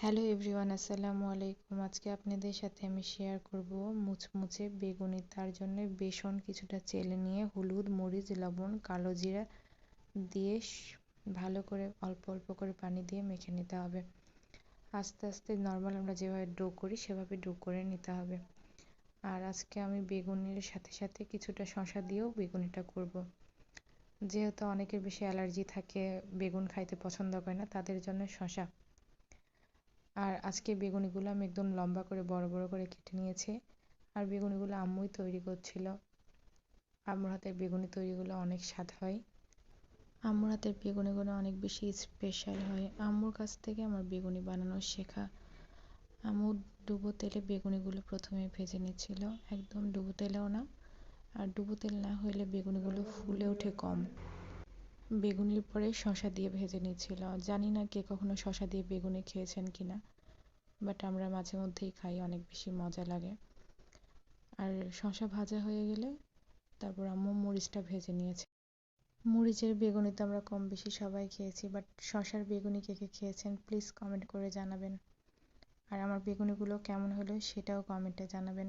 Hello everyone, আসসালামু আলাইকুম। আজকে আপনাদের সাথে আমি শেয়ার করব মুচমুচে বেগুনি। তার জন্য বেসন কিছুটা চেলে নিয়ে হলুদ, মরিচ, লবণ, কালো জিরা দিয়ে ভালো করে অল্প অল্প করে পানি দিয়ে মেখে নিতে হবে। আস্তে আস্তে নর্মাল আমরা যেভাবে ডো করি সেভাবে ডো করে নিতে হবে। আর আজকে আমি বেগুনির সাথে সাথে কিছুটা শসা দিয়েও বেগুনিটা করব। যেহেতু অনেকের বেশি অ্যালার্জি থাকে, বেগুন খাইতে পছন্দ করে না, তাদের জন্য শসা। আর আজকে বেগুনিগুলো আমি একদম লম্বা করে বড় বড় করে কেটে নিয়েছি। আর বেগুনিগুলো আম্মুই তৈরি করছিল। আম্মুর হাতের বেগুনি তৈরিগুলো অনেক স্বাদ হয়। আম্মুর হাতের বেগুনিগুলো অনেক বেশি স্পেশাল হয়। আম্মুর কাছ থেকে আমার বেগুনি বানানো শেখা। আম্মু ডুবো তেলে বেগুনিগুলো প্রথমে ভেজে নিচ্ছিল, একদম ডুবো তেলেও না। আর ডুবো তেল না হলে বেগুনিগুলো ফুলে ওঠে কম। বেগুনির পরে শসা দিয়ে ভেজে নিচ্ছিল। জানি না কে কখনো শসা দিয়ে বেগুনি খেয়েছেন কিনা, বাট আমরা মাঝে মধ্যেই খাই, অনেক বেশি মজা লাগে। আর শসা ভাজা হয়ে গেলে তারপর আম্মু মরিচটা ভেজে নিয়েছে। মরিচের বেগুনি তো আমরা কম বেশি সবাই খেয়েছি, বাট শসার বেগুনি কে কে খেয়েছেন প্লিজ কমেন্ট করে জানাবেন। আর আমার বেগুনিগুলো কেমন হলো সেটাও কমেন্টে জানাবেন।